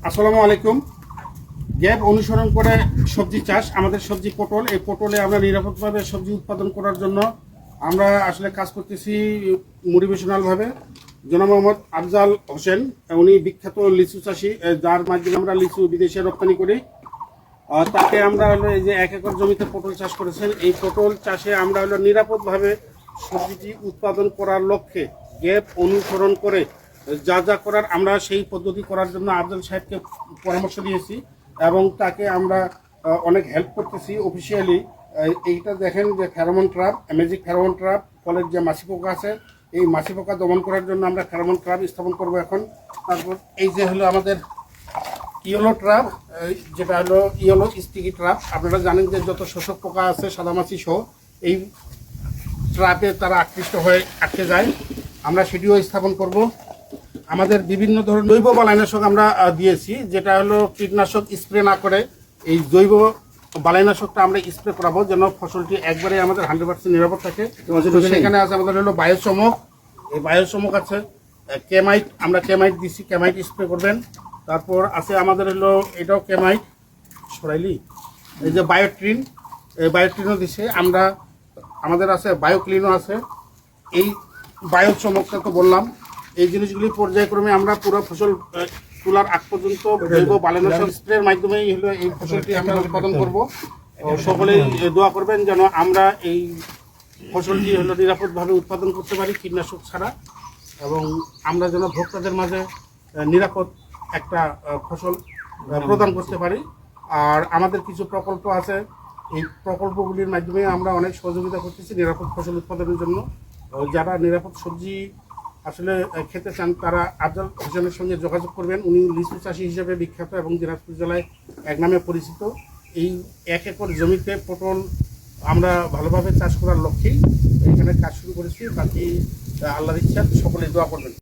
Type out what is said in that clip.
আসসালামু আলাইকুম। গ্যাপ অনুসরণ করে সবজি চাষ, আমাদের সবজি পটল, এই পটলে আমরা নিরাপদভাবে সবজি উৎপাদন করার জন্য আমরা আসলে কাজ করতেছি মোটিভেশনালভাবে। জনাব মোহাম্মদ আফজাল হোসেন, উনি বিখ্যাত লিচু চাষি, যার মাধ্যমে আমরা লিচু বিদেশে রপ্তানি করি। তাকে আমরা হলো এই যে 1 একর জমিতে পটল চাষ করেছেন, এই পটল চাষে আমরা হলো নিরাপদভাবে সবজিটি উৎপাদন করার লক্ষ্যে গ্যাপ অনুসরণ করে যা যা করার আমরা সেই পদ্ধতি করার জন্য আফজাল সাহেবকে পরামর্শ দিয়েছি এবং তাকে আমরা অনেক হেল্প করতেছি অফিসিয়ালি। এইটা দেখেন যে pheromone trap, magic pheromone trap, ফলের যে মাছি পোকা আছে এই মাছি পোকা দমন করার জন্য আমরা ফেরোমন ট্র্যাপ স্থাপন করবো এখন। তারপর এই যে হলো আমাদের ইয়েলো ট্র্যাপ, যেটা হলো ইয়েলো স্টিকি ট্র্যাপ। আপনারা জানেন যে যত শোষক পোকা আছে সাদামাছি সহ এই ট্র্যাপে তারা আকৃষ্ট হয়ে আটকে যায়, আমরা সেটিও স্থাপন করব। আমাদের বিভিন্ন ধরনের জৈব বালাইনাশক আমরা দিয়েছি, যেটা হলো কীটনাশক স্প্রে না করে এই জৈব বালাইনাশকটা আমরা স্প্রে করাবো যেন ফসলটি একবারে আমাদের 100% নিরাপদ থাকে। সেখানে আছে আমাদের হলো বায়োচমক, এই বায়োচমক আছে, কেমাইট, আমরা কেমাইট দিচ্ছি, কেমাইট স্প্রে করবেন। তারপর আছে আমাদের হলো এটাও কেমাইট সরাইলি, এই যে বায়োট্রিন, এই বায়োট্রিনও দিচ্ছে আমরা। আমাদের আছে বায়োক্লিনও আছে। এই বায়োচমকটা তো বললাম, এই জিনিসগুলি পর্যায়ক্রমে আমরা পুরো ফসল তোলার আগ পর্যন্ত জৈব বালাইনাশক স্প্রের মাধ্যমেই হলো এই ফসলটি আমরা উৎপাদন করব। সকলেই দোয়া করবেন যেন আমরা এই ফসলটি হলো নিরাপদভাবে উৎপাদন করতে পারি কীটনাশক ছাড়া, এবং আমরা যেন ভোক্তাদের মাঝে নিরাপদ একটা ফসল প্রদান করতে পারি। আর আমাদের কিছু প্রকল্প আছে, এই প্রকল্পগুলির মাধ্যমে আমরা অনেক সহযোগিতা করতেছি নিরাপদ ফসল উৎপাদনের জন্য। যারা নিরাপদ সবজি আসলে খেতে চান তারা আফজাল হোসেনের সঙ্গে যোগাযোগ করবেন। উনি লিচু চাষি হিসেবে বিখ্যাত এবং দিনাজপুর জেলায় এক নামে পরিচিত। এই 1 একর জমিতে পটল আমরা ভালোভাবে চাষ করার লক্ষ্যেই এখানে কাজ শুরু করেছি। বাকি আল্লাহর ইচ্ছা, সকলে দোয়া করবেন।